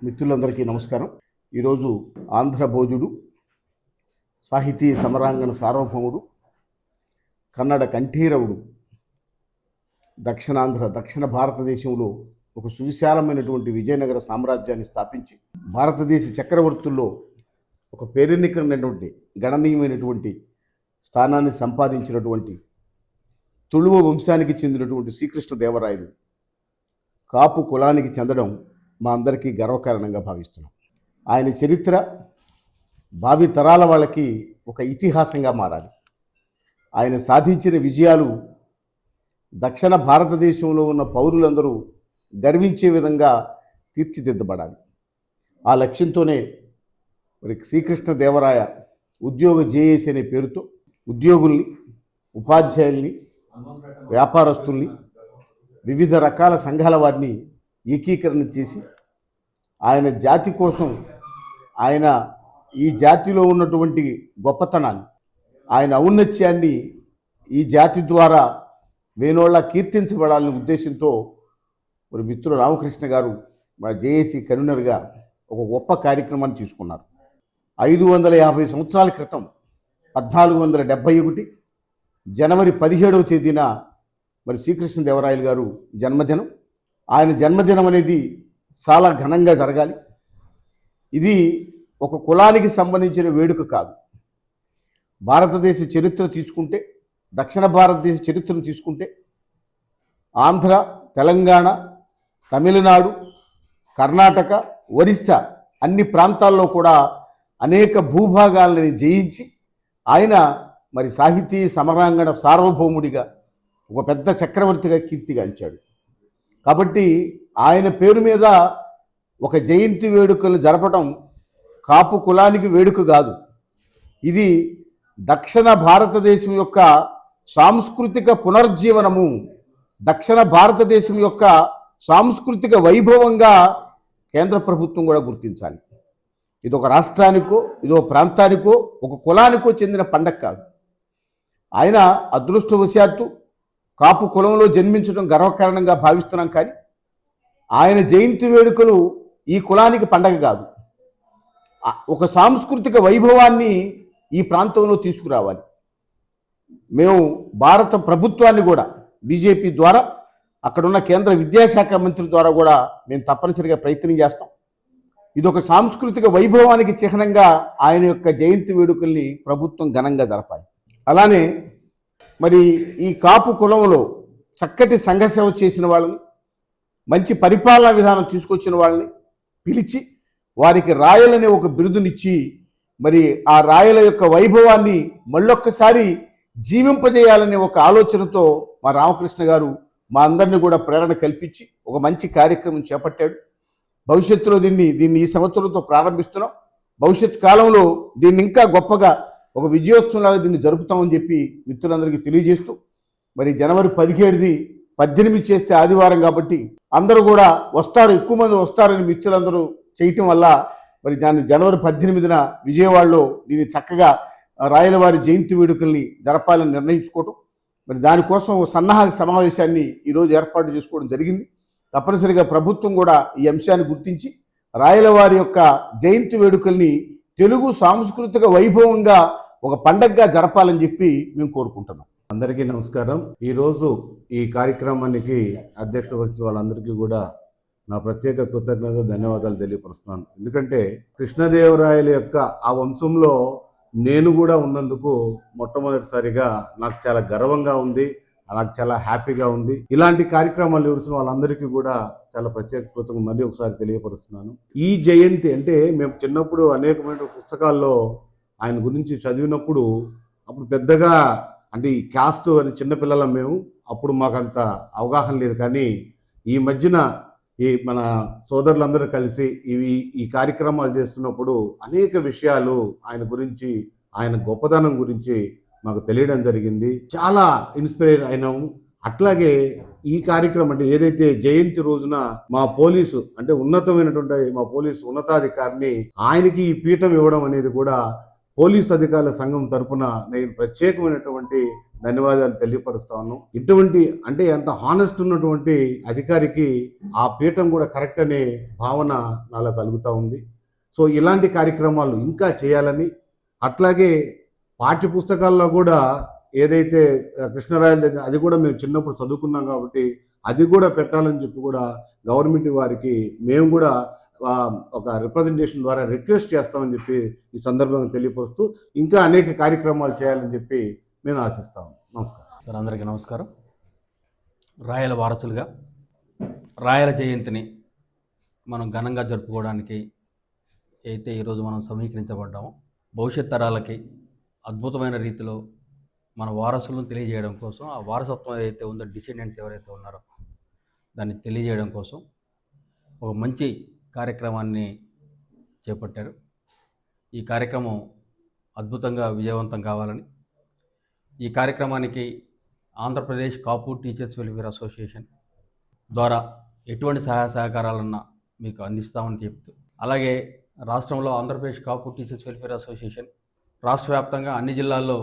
మిత్రులందరికీ నమస్కారం. ఈరోజు ఆంధ్ర భోజుడు, సాహితీ సమరాంగణ సార్వభౌముడు, కన్నడ కంఠీరవుడు, దక్షిణ భారతదేశంలో ఒక సువిశాలమైనటువంటి విజయనగర సామ్రాజ్యాన్ని స్థాపించి భారతదేశ చక్రవర్తుల్లో ఒక పేరెన్నికైనటువంటి గణనీయమైనటువంటి స్థానాన్ని సంపాదించినటువంటి తుళువ వంశానికి చెందినటువంటి శ్రీకృష్ణదేవరాయలు కాపు కులానికి చెందడం మా అందరికీ గర్వకారణంగా భావిస్తున్నాం. ఆయన చరిత్ర భావి తరాల వాళ్ళకి ఒక ఇతిహాసంగా మారాలి. ఆయన సాధించిన విజయాలు దక్షిణ భారతదేశంలో ఉన్న పౌరులందరూ గర్వించే విధంగా తీర్చిదిద్దబడాలి. ఆ లక్ష్యంతోనే మరి శ్రీకృష్ణదేవరాయ ఉద్యోగ జేఏసీ అనే పేరుతో ఉద్యోగుల్ని, ఉపాధ్యాయుల్ని, వ్యాపారస్తుల్ని, వివిధ రకాల సంఘాల వారిని ఏకీకరణ చేసి ఆయన జాతి కోసం, ఆయన ఈ జాతిలో ఉన్నటువంటి గొప్పతనాన్ని, ఆయన ఔన్నత్యాన్ని ఈ జాతి ద్వారా వేనోళ్ళ కీర్తించబడాలనే ఉద్దేశంతో మరి మిత్రుడు రామకృష్ణ గారు మా జేఏసీ కన్వీనర్గా ఒక గొప్ప కార్యక్రమాన్ని తీసుకున్నారు. 550 సంవత్సరాల క్రితం 1471 జనవరి 17వ తేదీన మరి శ్రీకృష్ణదేవరాయలు గారు జన్మదినం. ఆయన జన్మదినం అనేది చాలా ఘనంగా జరగాలి. ఇది ఒక కులానికి సంబంధించిన వేడుక కాదు. భారతదేశ చరిత్ర తీసుకుంటే, దక్షిణ భారతదేశ చరిత్రను తీసుకుంటే ఆంధ్ర, తెలంగాణ, తమిళనాడు, కర్ణాటక, ఒరిస్సా అన్ని ప్రాంతాల్లో కూడా అనేక భూభాగాలని జయించి ఆయన మరి సాహితీ సమరాంగణ సార్వభౌముడిగా ఒక పెద్ద చక్రవర్తిగా కీర్తిగాంచాడు. కాబట్టి ఆయన పేరు మీద ఒక జయంతి వేడుకలు జరపడం కాపు కులానికి వేడుక కాదు. ఇది దక్షిణ భారతదేశం యొక్క సాంస్కృతిక పునర్జీవనము, దక్షిణ భారతదేశం యొక్క సాంస్కృతిక వైభవంగా కేంద్ర ప్రభుత్వం కూడా గుర్తించాలి. ఇది ఒక రాష్ట్రానికో, ఇదో ప్రాంతానికో, ఒక కులానికో చెందిన పండగ కాదు. ఆయన అదృష్టవశాత్తు కాపు కులంలో జన్మించడం గర్వకారణంగా భావిస్తున్నాం. కానీ ఆయన జయంతి వేడుకలు ఈ కులానికి పండగ కాదు. ఒక సాంస్కృతిక వైభవాన్ని ఈ ప్రాంతంలో తీసుకురావాలి. మేము భారత ప్రభుత్వాన్ని కూడా బీజేపీ ద్వారా, అక్కడున్న కేంద్ర విద్యాశాఖ మంత్రి ద్వారా కూడా మేము తప్పనిసరిగా ప్రయత్నం చేస్తాం. ఇది ఒక సాంస్కృతిక వైభవానికి చిహ్నంగా ఆయన యొక్క జయంతి వేడుకల్ని ప్రభుత్వం ఘనంగా జరపాలి. అలానే మరి ఈ కాపు కులంలో చక్కటి సంఘసేవ చేసిన వాళ్ళని, మంచి పరిపాలనా విధానం తీసుకొచ్చిన వాళ్ళని పిలిచి వారికి రాయలనే ఒక బిరుదునిచ్చి మరి ఆ రాయల యొక్క వైభవాన్ని మళ్ళొక్కసారి జీవింపజేయాలనే ఒక ఆలోచనతో మా రామకృష్ణ గారు మా అందరినీ కూడా ప్రేరణ కల్పించి ఒక మంచి కార్యక్రమం చేపట్టాడు. భవిష్యత్తులో దీన్ని ఈ సంవత్సరంతో ప్రారంభిస్తున్నాం. భవిష్యత్ కాలంలో దీన్ని ఇంకా గొప్పగా ఒక విజయోత్సవంలాగా దీన్ని జరుపుతామని చెప్పి మిత్రులందరికీ తెలియజేస్తూ, మరి జనవరి 17ది 18 చేస్తే ఆదివారం కాబట్టి అందరూ కూడా వస్తారు, ఎక్కువ మంది వస్తారని మిత్రులందరూ చేయటం వల్ల మరి దాన్ని జనవరి 18న విజయవాడలో దీన్ని చక్కగా రాయలవారి జయంతి వేడుకల్ని జరపాలని నిర్ణయించుకోవటం, మరి దానికోసం సన్నాహక సమావేశాన్ని ఈరోజు ఏర్పాటు చేసుకోవడం జరిగింది. తప్పనిసరిగా ప్రభుత్వం కూడా ఈ అంశాన్ని గుర్తించి రాయలవారి యొక్క జయంతి వేడుకల్ని తెలుగు సాంస్కృతిక వైభవంగా ఒక పండగగా జరపాలని చెప్పి మేము కోరుకుంటున్నాం. అందరికీ నమస్కారం. ఈరోజు ఈ కార్యక్రమానికి అధ్యక్షత వహించిన వాళ్ళందరికీ కూడా నా ప్రత్యేక కృతజ్ఞత, ధన్యవాదాలు తెలియపరుస్తున్నాను. ఎందుకంటే కృష్ణదేవరాయల యొక్క ఆ వంశంలో నేను కూడా ఉన్నందుకు మొట్టమొదటిసారిగా నాకు చాలా గర్వంగా ఉంది, నాకు చాలా హ్యాపీగా ఉంది. ఇలాంటి కార్యక్రమాలు చూసిన వాళ్ళందరికీ కూడా చాలా ప్రత్యేక కృతజ్ఞతలు మళ్ళీ ఒకసారి తెలియపరుస్తున్నాను. ఈ జయంతి అంటే మేము చిన్నప్పుడు అనేకమైన పుస్తకాల్లో ఆయన గురించి చదివినప్పుడు అప్పుడు పెద్దగా అంటే ఈ క్యాస్ట్ అని చిన్నపిల్లలం మేము, అప్పుడు మాకంత అవగాహన లేదు. కానీ ఈ మధ్యన ఈ మన సోదరులందరూ కలిసి ఈ కార్యక్రమాలు చేస్తున్నప్పుడు అనేక విషయాలు ఆయన గురించి, ఆయన గొప్పతనం గురించి మాకు తెలియడం జరిగింది. చాలా ఇన్స్పైర్ అయినాము. అట్లాగే ఈ కార్యక్రమం అంటే ఏదైతే జయంతి రోజున మా పోలీసు అంటే ఉన్నతమైనటువంటి మా పోలీసు ఉన్నతాధికారిని ఆయనకి ఈ పీఠం ఇవ్వడం అనేది కూడా పోలీస్ అధికారుల సంఘం తరఫున నేను ప్రత్యేకమైనటువంటి ధన్యవాదాలు తెలియపరుస్తా ఉన్నాం. ఇటువంటి అంటే ఎంత హానెస్ట్ ఉన్నటువంటి అధికారికి ఆ పీఠం కూడా కరెక్ట్ అనే భావన నాలో కలుగుతూ ఉంది. సో ఇలాంటి కార్యక్రమాలు ఇంకా చేయాలని, అట్లాగే పాఠ్య పుస్తకాల్లో కూడా ఏదైతే కృష్ణరాయల దగ్గర అది కూడా మేము చిన్నప్పుడు చదువుకున్నాం కాబట్టి అది కూడా పెట్టాలని చెప్పి కూడా గవర్నమెంట్ వారికి మేము కూడా ఒక రిప్రజెంటేషన్ ద్వారా రిక్వెస్ట్ చేస్తామని చెప్పి ఈ సందర్భంగా తెలియపరుస్తూ ఇంకా అనేక కార్యక్రమాలు చేయాలని చెప్పి మేము ఆశిస్తాము. నమస్కారం సార్, అందరికీ నమస్కారం. రాయల వారసులుగా రాయల జయంతిని మనం ఘనంగా జరుపుకోవడానికి అయితే ఈరోజు మనం సమీకరించబడ్డామో, భవిష్యత్ తరాలకి అద్భుతమైన రీతిలో మన వారసులను తెలియజేయడం కోసం, ఆ వారసత్వం ఏదైతే ఉందో, డిసెండెంట్స్ ఎవరైతే ఉన్నారో దాన్ని తెలియజేయడం కోసం ఒక మంచి కార్యక్రమాన్ని చేపట్టారు. ఈ కార్యక్రమం అద్భుతంగా విజయవంతం కావాలని, ఈ కార్యక్రమానికి ఆంధ్రప్రదేశ్ కాపు టీచర్స్ వెల్ఫేర్ అసోసియేషన్ ద్వారా ఎటువంటి సహాయ సహకారాలన్నా మీకు అందిస్తామని చెప్తూ, అలాగే రాష్ట్రంలో ఆంధ్రప్రదేశ్ కాపు టీచర్స్ వెల్ఫేర్ అసోసియేషన్ రాష్ట్ర వ్యాప్తంగా అన్ని జిల్లాల్లో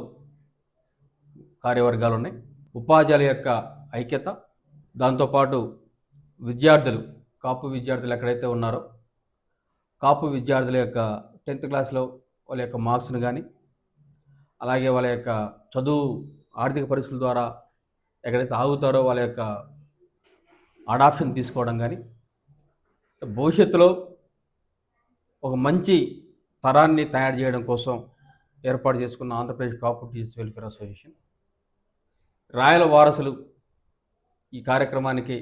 కార్యవర్గాలు ఉన్నాయి. ఉపాధ్యాయుల యొక్క ఐక్యత, దాంతోపాటు విద్యార్థులు, కాపు విద్యార్థులు ఎక్కడైతే ఉన్నారో కాపు విద్యార్థుల యొక్క 10th క్లాస్లో వాళ్ళ యొక్క మార్క్స్ను కానీ, అలాగే వాళ్ళ యొక్క చదువు ఆర్థిక పరిస్థితుల ద్వారా ఎక్కడైతే ఆగుతారో వాళ్ళ యొక్క అడాప్షన్ తీసుకోవడం కానీ, భవిష్యత్తులో ఒక మంచి తరాన్ని తయారు చేయడం కోసం ఏర్పాటు చేసుకున్న ఆంధ్రప్రదేశ్ కాపు టీచర్స్ వెల్ఫేర్ అసోసియేషన్ రాయల వారసులు ఈ కార్యక్రమానికి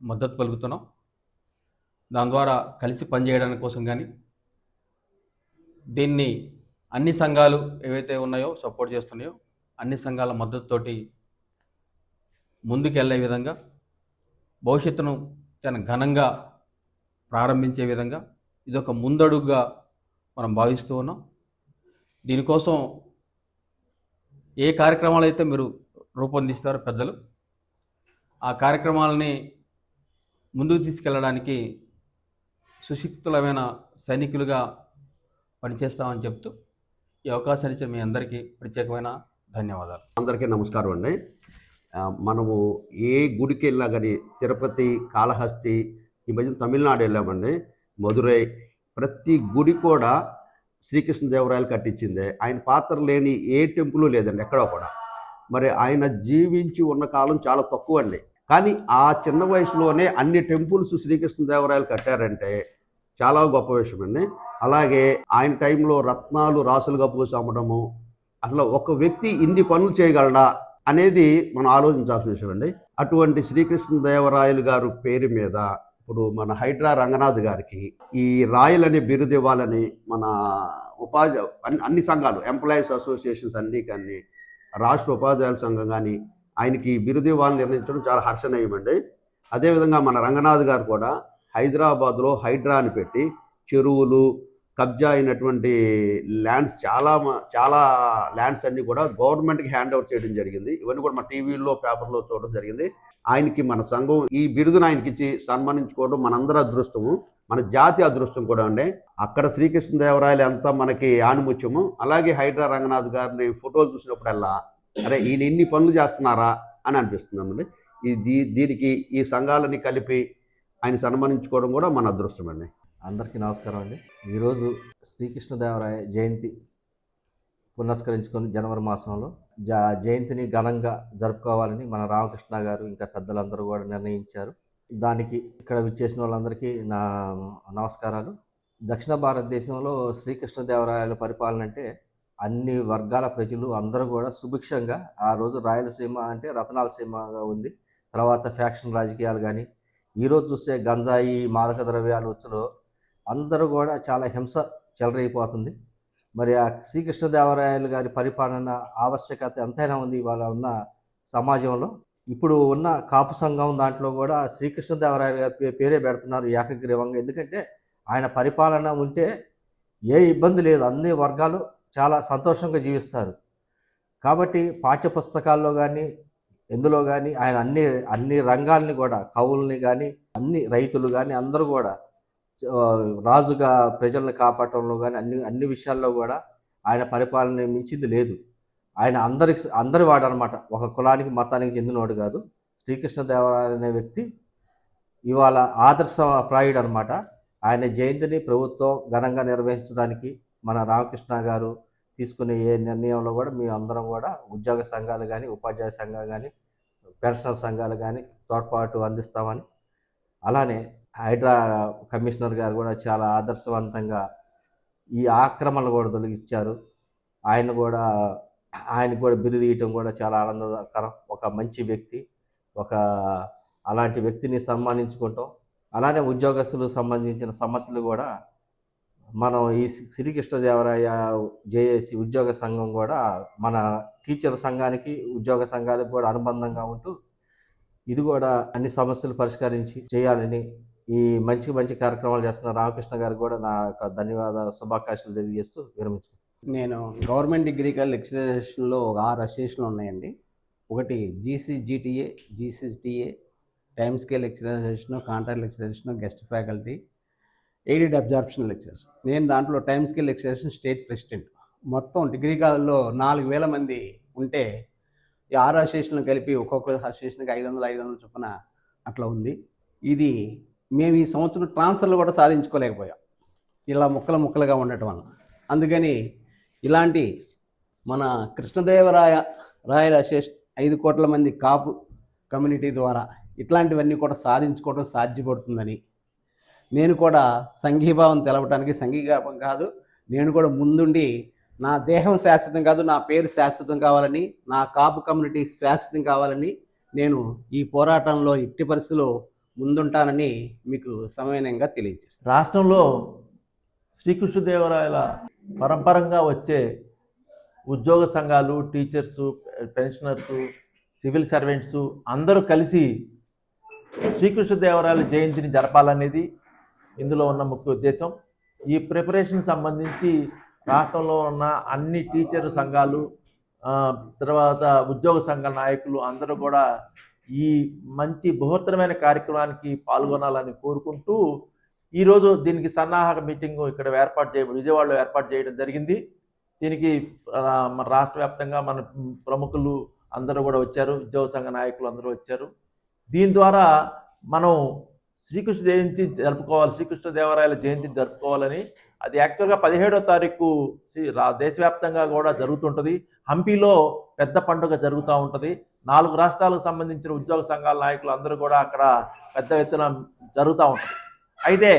మద్దతు పలుకుతున్నాం. దాని ద్వారా కలిసి పనిచేయడానికి కోసం కానీ, దీన్ని అన్ని సంఘాలు ఏవైతే ఉన్నాయో సపోర్ట్ చేస్తున్నాయో అన్ని సంఘాల మద్దతుతోటి ముందుకెళ్ళే విధంగా, భవిష్యత్తును చాలా ఘనంగా ప్రారంభించే విధంగా ఇదొక ముందడుగుగా మనం భావిస్తూ ఉన్నాం. దీనికోసం ఏ కార్యక్రమాలు అయితే మీరు రూపొందిస్తారో పెద్దలు, ఆ కార్యక్రమాలని ముందుకు తీసుకెళ్ళడానికి సుశిక్షితులమైన సైనికులుగా పనిచేస్తామని చెప్తూ ఈ అవకాశాన్ని ఇచ్చిన మీ అందరికీ ప్రత్యేకమైన ధన్యవాదాలు. అందరికీ నమస్కారం అండి. మనము ఏ గుడికి వెళ్ళినా కానీ, తిరుపతి, కాళహస్తి, ఈ మధ్య తమిళనాడు వెళ్ళామండి, మధురై, ప్రతి గుడి కూడా శ్రీకృష్ణదేవరాయలు కట్టించిందే. ఆయన పాత్ర లేని ఏ టెంపుల్ లేదండి ఎక్కడో కూడా. మరి ఆయన జీవించి ఉన్న కాలం చాలా తక్కువ అండి, కానీ ఆ చిన్న వయసులోనే అన్ని టెంపుల్స్ శ్రీకృష్ణదేవరాయలు కట్టారంటే చాలా గొప్ప విషయం అండి. అలాగే ఆయన టైంలో రత్నాలు రాసులుగా పూసి అమ్మడము, అసలు ఒక వ్యక్తి ఇన్ని పనులు చేయగలడా అనేది మనం ఆలోచించాల్సిన విషయం అండి. అటువంటి శ్రీకృష్ణదేవరాయలు గారు పేరు మీద ఇప్పుడు మన హైడ్రా రంగనాథ్ గారికి ఈ రాయల్ అనే బిరుదు ఇవ్వాలని మన అన్ని సంఘాలు, ఎంప్లాయీస్ అసోసియేషన్స్ అన్నీ కానీ, రాష్ట్ర ఉపాధ్యాయుల సంఘం కానీ ఆయనకి బిరుదు ఇవ్వాలని నిర్ణయించడం చాలా హర్షణీయమండి. అదేవిధంగా మన రంగనాథ్ గారు కూడా హైదరాబాద్లో హైడ్రా అని పెట్టి చెరువులు, కబ్జా అయినటువంటి ల్యాండ్స్ చాలా ల్యాండ్స్ అన్నీ కూడా గవర్నమెంట్కి హ్యాండ్ ఓవర్ చేయడం జరిగింది. ఇవన్నీ కూడా మన టీవీల్లో, పేపర్లో చూడడం జరిగింది. ఆయనకి మన సంఘం ఈ బిరుదును ఆయనకి ఇచ్చి సన్మానించుకోవడం మనందరి అదృష్టము, మన జాతి అదృష్టం కూడా అండి. అక్కడ శ్రీకృష్ణదేవరాయలు ఎంత మనకి ఆణిముత్యము, అలాగే హైడ్రా రంగనాథ్ గారిని ఫోటోలు చూసినప్పుడల్లా అరే ఈయన ఇన్ని పనులు చేస్తున్నారా అని అనిపిస్తుందండి. దీనికి ఈ సంఘాలని కలిపి ఆయన సన్మానించుకోవడం కూడా మన అదృష్టం అండి. అందరికీ నమస్కారం అండి. ఈరోజు శ్రీకృష్ణదేవరాయ జయంతి పునస్కరించుకొని జనవరి మాసంలో జయంతిని ఘనంగా జరుపుకోవాలని మన రామకృష్ణ గారు ఇంకా పెద్దలందరూ కూడా నిర్ణయించారు. దానికి ఇక్కడ విచ్చేసిన వాళ్ళందరికీ నా నమస్కారాలు. దక్షిణ భారతదేశంలో శ్రీకృష్ణదేవరాయల పరిపాలన అంటే అన్ని వర్గాల ప్రజలు అందరూ కూడా సుభిక్షంగా, ఆ రోజు రాయలసీమ అంటే రతనాల సీమగా ఉంది. తర్వాత ఫ్యాక్షన్ రాజకీయాలు కానీ, ఈరోజు చూస్తే గంజాయి, మాదక ద్రవ్యాల వచ్చులో అందరూ కూడా చాలా హింస చెలరైపోతుంది. మరి ఆ శ్రీకృష్ణదేవరాయలు గారి పరిపాలన ఆవశ్యకత ఎంతైనా ఉంది ఇవాళ ఉన్న సమాజంలో. ఇప్పుడు ఉన్న కాపు సంఘం దాంట్లో కూడా శ్రీకృష్ణదేవరాయలు గారి పేరే పెడుతున్నారు ఏకగ్రీవంగా. ఎందుకంటే ఆయన పరిపాలన ఉంటే ఏ ఇబ్బంది లేదు, అన్ని వర్గాలు చాలా సంతోషంగా జీవిస్తారు. కాబట్టి పాఠ్యపుస్తకాల్లో కానీ ఎందులో కానీ ఆయన అన్ని రంగాల్ని కూడా, కవుల్ని కానీ, అన్ని రైతులు కానీ అందరూ కూడా రాజుగా ప్రజల్ని కాపాడటంలో కానీ అన్ని విషయాల్లో కూడా ఆయన పరిపాలన మించింది లేదు. ఆయన అందరి వాడు అనమాట, ఒక కులానికి మతానికి చెందినవాడు కాదు. శ్రీకృష్ణదేవరాయలు అనే వ్యక్తి ఇవాళ ఆదర్శప్రాయుడు అనమాట. ఆయన జయంతిని ప్రభుత్వం ఘనంగా నిర్వహించడానికి మన రామకృష్ణ గారు తీసుకునే ఏ నిర్ణయంలో కూడా మేము అందరం కూడా ఉద్యోగ సంఘాలు కానీ, ఉపాధ్యాయ సంఘాలు కానీ, పెన్షనర్ సంఘాలు కానీ తోడ్పాటు అందిస్తామని, అలానే హైడ్రా కమిషనర్ గారు కూడా చాలా ఆదర్శవంతంగా ఈ ఆక్రమణలు కూడా తొలగించారు. ఆయనకు కూడా బిరుదు ఇవ్వటం కూడా చాలా ఆనందకరం. ఒక మంచి వ్యక్తి, అలాంటి వ్యక్తిని సన్మానించుకుంటాం. అలానే ఉద్యోగస్తులకు సంబంధించిన సమస్యలు కూడా మనం ఈ శ్రీకృష్ణదేవరాయ జేఏసీ ఉద్యోగ సంఘం కూడా మన టీచర్ సంఘానికి, ఉద్యోగ సంఘాలకు కూడా అనుబంధంగా ఉంటూ ఇది కూడా అన్ని సమస్యలు పరిష్కరించి చేయాలని ఈ మంచి కార్యక్రమాలు చేస్తున్న రామకృష్ణ గారికి కూడా నా యొక్క ధన్యవాదాలు, శుభాకాంక్షలు తెలియజేస్తూ విరమించుకుంటాను. నేను గవర్నమెంట్ డిగ్రీ కాలేజ్ లెక్చరర్స్లో ఒక 6 అసోసియేషన్లు ఉన్నాయండి. ఒకటి GCGTA, GCTA, time scale lecturers, contract lecturers, guest faculty, aided absorption lecturers. నేను దాంట్లో time scale lecturers state president. మొత్తం డిగ్రీ కాలేజ్లో 4000 మంది ఉంటే ఈ 6 అసోసియేషన్లు కలిపి ఒక్కొక్క అసోసియేషన్కి 500 చొప్పున అట్లా ఉంది. ఇది మేము ఈ సంవత్సరం ట్రాన్స్ఫర్లు కూడా సాధించుకోలేకపోయాం, ఇలా ముక్కలుగా ఉండటం వల్ల. అందుకని ఇలాంటి మన రాయల అసోసియేషన్ 5 కోట్ల మంది కాపు కమ్యూనిటీ ద్వారా ఇట్లాంటివన్నీ కూడా సాధించుకోవడం సాధ్యపడుతుందని నేను కూడా సంఘీభావం తెలపడానికి, సంఘీభావం కాదు, నేను కూడా ముందుండి నా దేహం శాశ్వతం కాదు, నా పేరు శాశ్వతం కావాలని, నా కాపు కమ్యూనిటీ శాశ్వతం కావాలని నేను ఈ పోరాటంలో ఎట్టి పరిస్థితుల్లో ముందుంటానని మీకు సమయంగా తెలియజేస్తాను. రాష్ట్రంలో శ్రీకృష్ణదేవరాయల పరంపరంగా వచ్చే ఉద్యోగ సంఘాలు, టీచర్సు, పెన్షనర్సు, సివిల్ సర్వెంట్సు అందరూ కలిసి శ్రీకృష్ణదేవరాయల జయంతిని జరపాలనేది ఇందులో ఉన్న ముఖ్య ఉద్దేశం. ఈ ప్రిపరేషన్ సంబంధించి రాష్ట్రంలో ఉన్న అన్ని టీచర్ సంఘాలు, తర్వాత ఉద్యోగ సంఘ నాయకులు అందరూ కూడా ఈ మంచి బృహత్తరమైన కార్యక్రమానికి పాల్గొనాలని కోరుకుంటూ ఈరోజు దీనికి సన్నాహక మీటింగు ఇక్కడ విజయవాడలో ఏర్పాటు చేయడం జరిగింది. దీనికి మన రాష్ట్ర వ్యాప్తంగా మన ప్రముఖులు అందరూ కూడా వచ్చారు, ఉద్యోగ సంఘ నాయకులు అందరూ వచ్చారు. దీని ద్వారా మనం శ్రీకృష్ణ జయంతి జరుపుకోవాలి, శ్రీకృష్ణదేవరాయల జయంతిని జరుపుకోవాలని. అది యాక్చువల్గా 17వ తారీఖు దేశవ్యాప్తంగా కూడా జరుగుతుంటుంది. హంపీలో పెద్ద పండుగ జరుగుతూ ఉంటుంది. 4 రాష్ట్రాలకు సంబంధించిన ఉద్యోగ సంఘాల నాయకులు అందరూ కూడా అక్కడ పెద్ద ఎత్తున జరుగుతూ ఉంటుంది. అయితే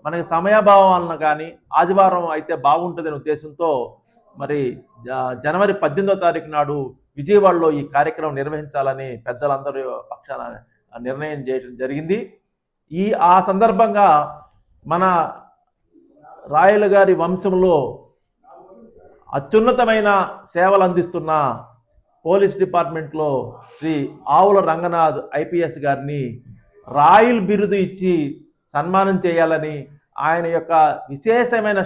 మనకి సమయాభావం వలన కానీ ఆదివారం అయితే బాగుంటుందనే ఉద్దేశంతో మరి జనవరి 18వ తారీఖు నాడు విజయవాడలో ఈ కార్యక్రమం నిర్వహించాలని పెద్దలందరూ పక్షాన నిర్ణయం చేయడం జరిగింది. ఆ సందర్భంగా మన రాయల గారి వంశంలో అత్యున్నతమైన సేవలు అందిస్తున్న పోలీస్ డిపార్ట్మెంట్లో శ్రీ ఆవుల రంగనాథ్ ఐపీఎస్ గారిని రాయల్ బిరుదు ఇచ్చి సన్మానం చేయాలని, ఆయన యొక్క విశేషమైన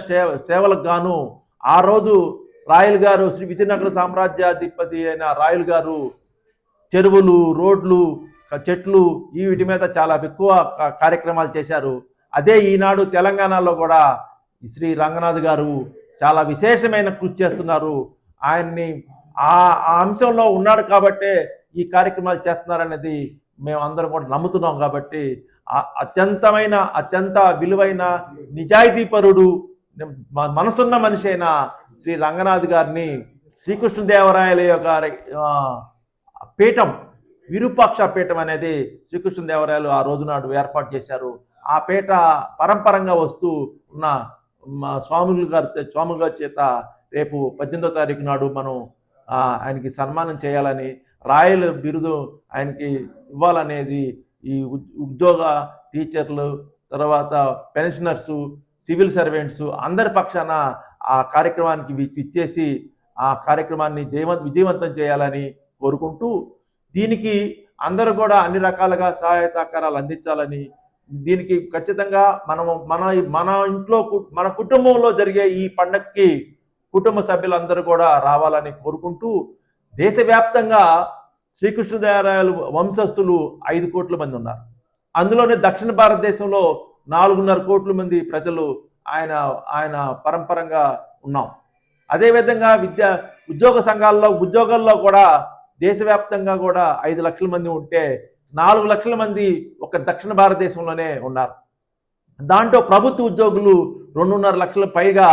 సేవలకు గాను ఆ రోజు రాయల్ గారు, శ్రీ విజయనగర సామ్రాజ్యాధిపతి అయిన రాయల్ గారు చెరువులు, రోడ్లు, చెట్లు వీటి మీద చాలా ఎక్కువ కార్యక్రమాలు చేశారు. అదే ఈనాడు తెలంగాణలో కూడా శ్రీ రంగనాథ్ గారు చాలా విశేషమైన కృషి చేస్తున్నారు. ఆయన్ని ఆ అంశంలో ఉన్నాడు కాబట్టే ఈ కార్యక్రమాలు చేస్తున్నారనేది మేము అందరం కూడా నమ్ముతున్నాం. కాబట్టి అత్యంత విలువైన నిజాయితీపరుడు, మనసున్న మనిషి అయిన శ్రీ రంగనాథ్ గారిని శ్రీకృష్ణదేవరాయల గారి పీఠం, విరూపాక్ష పీఠం అనేది శ్రీకృష్ణదేవరాయలు ఆ రోజునాడు ఏర్పాటు చేశారు. ఆ పీఠ పరంపరంగా వస్తూ ఉన్న స్వాముల గారి చేత రేపు 18వ తారీఖు నాడు మనం ఆయనకి సన్మానం చేయాలని, రాయల్ బిరుదు ఆయనకి ఇవ్వాలనేది ఈ ఉద్యోగ టీచర్లు, తర్వాత పెన్షనర్సు, సివిల్ సర్వెంట్స్ అందరి పక్షాన ఆ కార్యక్రమానికి ఇచ్చేసి ఆ కార్యక్రమాన్ని విజయవంతం చేయాలని కోరుకుంటూ, దీనికి అందరూ కూడా అన్ని రకాలుగా సహాయ సహకారాలు అందించాలని, దీనికి ఖచ్చితంగా మన ఇంట్లో మన కుటుంబంలో జరిగే ఈ పండగకి కుటుంబ సభ్యులందరూ కూడా రావాలని కోరుకుంటూ, దేశవ్యాప్తంగా శ్రీకృష్ణదేవరాయలు వంశస్థులు 5 కోట్ల మంది ఉన్నారు. అందులోనే దక్షిణ భారతదేశంలో 4.5 కోట్ల మంది ప్రజలు ఆయన పరంపరంగా ఉన్నాం. అదేవిధంగా ఉద్యోగ సంఘాల్లో ఉద్యోగాల్లో కూడా దేశవ్యాప్తంగా కూడా 5 లక్షల మంది ఉంటే 4 లక్షల మంది ఒక దక్షిణ భారతదేశంలోనే ఉన్నారు. దాంట్లో ప్రభుత్వ ఉద్యోగులు 2.5 లక్షల పైగా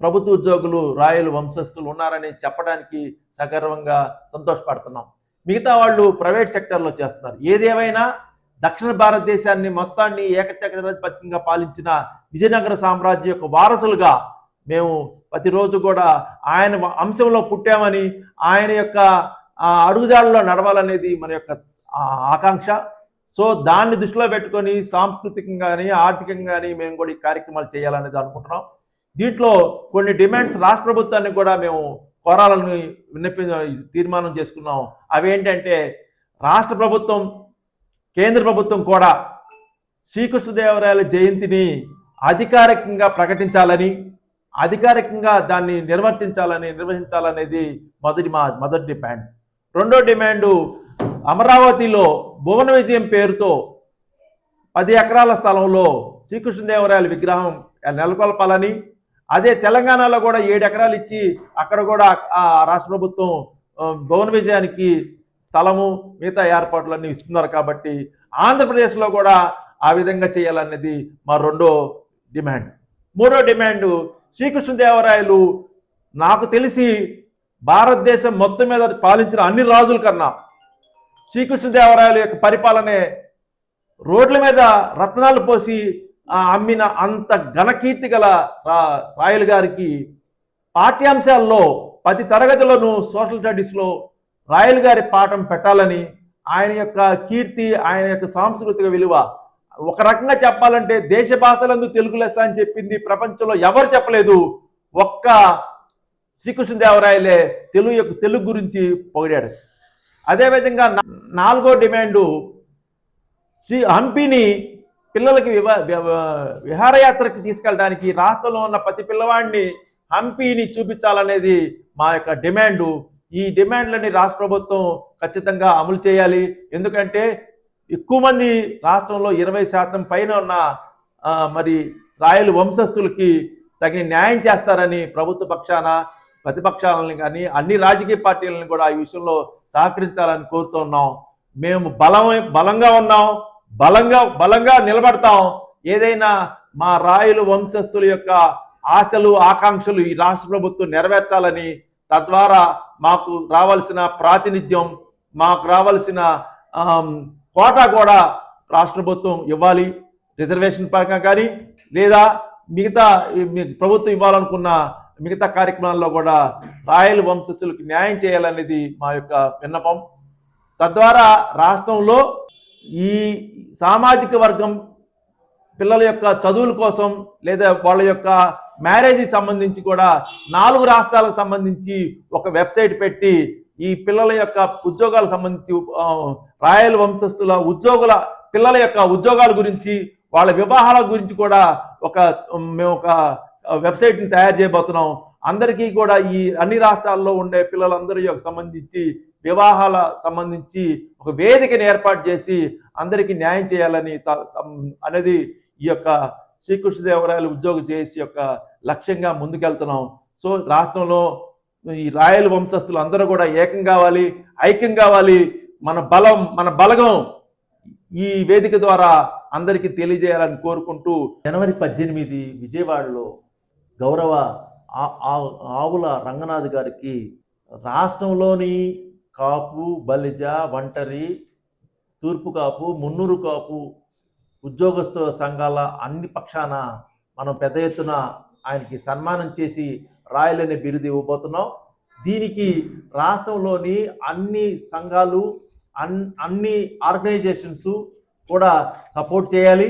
ప్రభుత్వ ఉద్యోగులు రాయల వంశస్థులు ఉన్నారని చెప్పడానికి సగర్వంగా సంతోషపడుతున్నాం. మిగతా వాళ్ళు ప్రైవేట్ సెక్టర్లో చేస్తున్నారు. ఏదేమైనా దక్షిణ భారతదేశాన్ని మొత్తాన్ని ఏకచక్రాధిపత్యంగా పాలించిన విజయనగర సామ్రాజ్యం యొక్క వారసులుగా మేము ప్రతిరోజు కూడా ఆయన అంశంలో పుట్టామని, ఆయన యొక్క అడుగుజాడల్లో నడవాలనేది మన యొక్క ఆకాంక్ష. సో దాన్ని దృష్టిలో పెట్టుకొని సాంస్కృతికంగా కానీ ఆర్థికంగా కానీ మేము కూడా ఈ కార్యక్రమాలు చేయాలనేది అనుకుంటున్నాం. దీంట్లో కొన్ని డిమాండ్స్ రాష్ట్ర ప్రభుత్వాన్ని కూడా మేము కోరాలని తీర్మానం చేసుకున్నాం. అవేంటంటే రాష్ట్ర ప్రభుత్వం, కేంద్ర ప్రభుత్వం కూడా శ్రీకృష్ణదేవరాయల జయంతిని అధికారికంగా ప్రకటించాలని, అధికారికంగా దాన్ని నిర్వహించాలనేది మొదటి డిమాండ్. రెండో డిమాండు అమరావతిలో భువన విజయం పేరుతో 10 ఎకరాల స్థలంలో శ్రీకృష్ణదేవరాయల విగ్రహం నెలకొల్పాలని, అదే తెలంగాణలో కూడా 7 ఎకరాలు ఇచ్చి అక్కడ కూడా రాష్ట్ర ప్రభుత్వం భువన విజయానికి స్థలము మిగతా ఏర్పాట్లన్నీ ఇస్తున్నారు కాబట్టి ఆంధ్రప్రదేశ్లో కూడా ఆ విధంగా చేయాలనేది మా రెండో డిమాండ్. మూడో డిమాండు శ్రీకృష్ణదేవరాయలు నాకు తెలిసి భారతదేశం మొత్తం మీద పాలించిన అన్ని రాజుల కన్నా శ్రీకృష్ణదేవరాయల యొక్క పరిపాలనే రోడ్ల మీద రత్నాలు పోసి అమ్మిన అంత ఘనకీర్తి గల రాయల్ గారికి పాఠ్యాంశాల్లో 10 తరగతులను సోషల్ స్టడీస్లో రాయల్ గారి పాఠం పెట్టాలని, ఆయన యొక్క కీర్తి, ఆయన యొక్క సాంస్కృతిక విలువ ఒక రకంగా చెప్పాలంటే దేశ భాషలందు తెలుగు లెస్స అని చెప్పింది ప్రపంచంలో ఎవరు చెప్పలేదు. ఒక్క శ్రీకృష్ణదేవరాయలే తెలుగు గురించి పొగిడాడు. అదేవిధంగా నాలుగో డిమాండు హంపీని పిల్లలకి విహారయాత్రకి తీసుకెళ్ళడానికి రాష్ట్రంలో ఉన్న ప్రతి పిల్లవాడిని హంపీని చూపించాలనేది మా యొక్క డిమాండు. ఈ డిమాండ్లని రాష్ట్ర ప్రభుత్వం ఖచ్చితంగా అమలు చేయాలి. ఎందుకంటే ఎక్కువ మంది రాష్ట్రంలో 20% పైన ఉన్న మరి రాయల వంశస్థులకి తగిన న్యాయం చేస్తారని ప్రభుత్వ పక్షాన ప్రతిపక్షాలని కానీ అన్ని రాజకీయ పార్టీలను కూడా ఈ విషయంలో సహకరించాలని కోరుతున్నాం. మేము బలంగా ఉన్నాం, బలంగా నిలబడతాం. ఏదైనా మా రాయల వంశస్థుల యొక్క ఆశలు ఆకాంక్షలు ఈ రాష్ట్ర ప్రభుత్వం నెరవేర్చాలని, తద్వారా మాకు రావాల్సిన ప్రాతినిధ్యం, మాకు రావాల్సిన కోటా కూడా రాష్ట్ర ప్రభుత్వం ఇవ్వాలి. రిజర్వేషన్ పరంగా కానీ లేదా మిగతా ప్రభుత్వం ఇవ్వాలనుకున్న మిగతా కార్యక్రమాల్లో కూడా రాయల వంశస్థులకు న్యాయం చేయాలనేది మా యొక్క విన్నపం. తద్వారా రాష్ట్రంలో ఈ సామాజిక వర్గం పిల్లల యొక్క చదువుల కోసం లేదా వాళ్ళ యొక్క మ్యారేజ్కి సంబంధించి కూడా 4 రాష్ట్రాలకు సంబంధించి ఒక వెబ్సైట్ పెట్టి ఈ పిల్లల యొక్క ఉద్యోగాలకు సంబంధించి రాయల వంశస్థుల పిల్లల యొక్క ఉద్యోగాల గురించి వాళ్ళ వివాహాల గురించి కూడా మేము ఒక వెబ్సైట్ని తయారు చేయబోతున్నాం. అందరికీ కూడా ఈ అన్ని రాష్ట్రాల్లో ఉండే పిల్లలందరి సంబంధించి వివాహాల సంబంధించి ఒక వేదికని ఏర్పాటు చేసి అందరికీ న్యాయం చేయాలని అనేది ఈ యొక్క శ్రీకృష్ణదేవరాయలు ఉద్యోగ చేసి యొక్క లక్ష్యంగా ముందుకెళ్తున్నాం. సో రాష్ట్రంలో ఈ రాయల వంశస్థులు అందరూ కూడా ఏకం కావాలి, ఐక్యం కావాలి. మన బలగం ఈ వేదిక ద్వారా అందరికీ తెలియజేయాలని కోరుకుంటూ జనవరి 18 విజయవాడలో గౌరవ ఆవుల రంగనాథ్ గారికి రాష్ట్రంలోని కాపు, బలిజ, ఒంటరి, తూర్పు కాపు, మున్నూరు కాపు ఉద్యోగస్తు సంఘాల అన్ని పక్షాన మనం పెద్ద ఎత్తున ఆయనకి సన్మానం చేసి రాయలనే బిరుదు ఇవ్వబోతున్నాం. దీనికి రాష్ట్రంలోని అన్ని సంఘాలు, అన్ని ఆర్గనైజేషన్స్ కూడా సపోర్ట్ చేయాలి.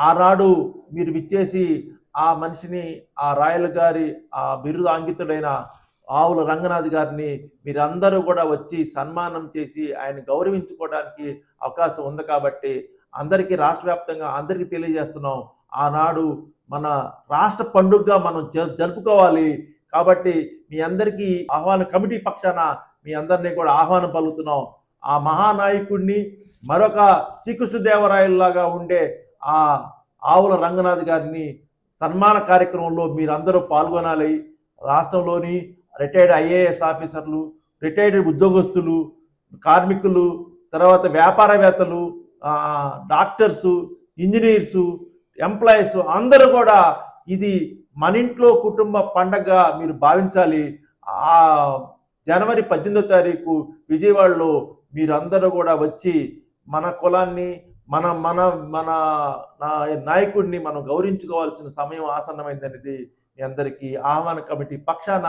ఆనాడు మీరు విచ్చేసి ఆ మనిషిని, ఆ రాయల గారి ఆ బిరుదు అంకితుడైన ఆవుల రంగనాథ్ గారిని మీరందరూ కూడా వచ్చి సన్మానం చేసి ఆయన గౌరవించుకోవడానికి అవకాశం ఉంది. కాబట్టి అందరికీ రాష్ట్ర వ్యాప్తంగా అందరికీ తెలియజేస్తున్నాం, ఆనాడు మన రాష్ట్ర పండుగగా మనం జరుపుకోవాలి. కాబట్టి మీ అందరికీ కమిటీ పక్షాన మీ అందరినీ కూడా ఆహ్వానం పలుకుతున్నాం. ఆ మహానాయకుడిని మరొక శ్రీకృష్ణదేవరాయల్లాగా ఉండే ఆ ఆవుల రంగనాథ్ గారిని సన్మాన కార్యక్రమంలో మీరందరూ పాల్గొనాలి. రాష్ట్రంలోని రిటైర్డ్ ఐఏఎస్ ఆఫీసర్లు, రిటైర్డ్ ఉద్యోగస్తులు, కార్మికులు, తర్వాత వ్యాపారవేత్తలు, డాక్టర్సు, ఇంజనీర్సు, ఎంప్లాయీస్ అందరూ కూడా ఇది మన ఇంట్లో కుటుంబ పండగ మీరు భావించాలి. ఆ జనవరి 18వ తారీఖు విజయవాడలో మీరందరూ కూడా వచ్చి మన కులాన్ని, మన మన మన నాయకుడిని మనం గౌరవించుకోవాల్సిన సమయం ఆసన్నమైందనేది మీ అందరికీ ఆహ్వాన కమిటీ పక్షాన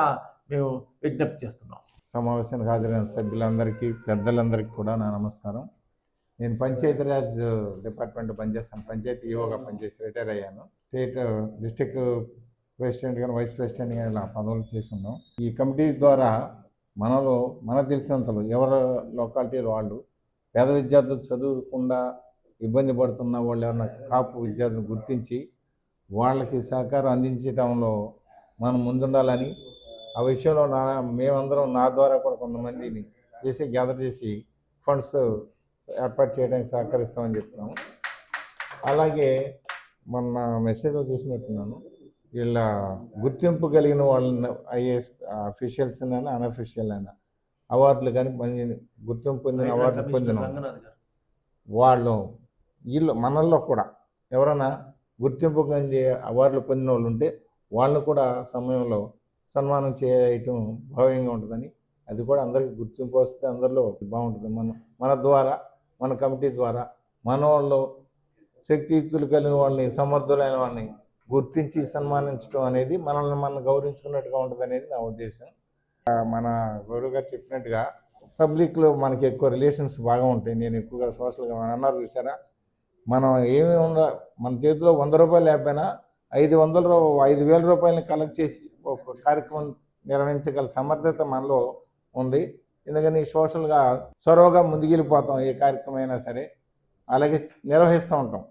మేము విజ్ఞప్తి చేస్తున్నాం. సమావేశానికి హాజరైన సభ్యులందరికీ, పెద్దలందరికీ కూడా నా నమస్కారం. నేను పంచాయతీరాజ్ డిపార్ట్మెంట్ పనిచేస్తాను. పంచాయతీ ఈవోగా పనిచేసి రిటైర్ అయ్యాను. స్టేట్ డిస్టిక్ ప్రెసిడెంట్ కానీ, వైస్ ప్రెసిడెంట్ కానీ ఇలా పదవులు చేసి ఉన్నాం. ఈ కమిటీ ద్వారా మనకు తెలిసినంతలో ఎవరి లొకాలిటీలో వాళ్ళు పేద విద్యార్థులు చదువుకుండా ఇబ్బంది పడుతున్న వాళ్ళు ఎవరైనా కాపు విద్యార్థులను గుర్తించి వాళ్ళకి సహకారం అందించడంలో మనం ముందుండాలని, ఆ విషయంలో మేమందరం నా ద్వారా కూడా కొంతమందిని గ్యాదర్ చేసి ఫండ్స్ ఏర్పాటు చేయడానికి సహకరిస్తామని చెప్తున్నాము. అలాగే మొన్న మెసేజ్లో చూసినట్టున్నాను, వీళ్ళ గుర్తింపు కలిగిన వాళ్ళని ఐఏఎస్ అఫీషియల్స్ అయినా అన్అఫీషియల్ అయినా అవార్డులు కానీ గుర్తింపు పొందిన అవార్డు పొందిన వీళ్ళు మనల్లో కూడా ఎవరైనా గుర్తింపు పొంది అవార్డులు పొందిన వాళ్ళు ఉంటే వాళ్ళని కూడా సమయంలో సన్మానం చేయటం భావ్యంగా ఉంటుందని, అది కూడా అందరికీ గుర్తింపు వస్తే అందరిలో బాగుంటుంది. మన ద్వారా, మన కమిటీ ద్వారా మన వాళ్ళు శక్తియుక్తులు కలిగిన వాళ్ళని, సమర్థులైన వాళ్ళని గుర్తించి సన్మానించడం అనేది మనల్ని మనం గౌరవించుకున్నట్టుగా ఉంటుంది అనేది నా ఉద్దేశం. మన గౌరవ్ గారు చెప్పినట్టుగా పబ్లిక్లో మనకి ఎక్కువ రిలేషన్స్ బాగా ఉంటాయి. నేను ఎక్కువగా సోషల్గా అన్నారు చూసారా, మనం ఏమి మన చేతిలో 100 రూపాయలు లేకపోయినా 5,000 రూపాయలని కలెక్ట్ చేసి ఒక కార్యక్రమం నిర్వహించగల సమర్థత మనలో ఉంది. ఎందుకని సోషల్గా చొరవగా ముందుకెళ్ళిపోతాం. ఏ కార్యక్రమం అయినా సరే అలాగే నిర్వహిస్తూ ఉంటాం.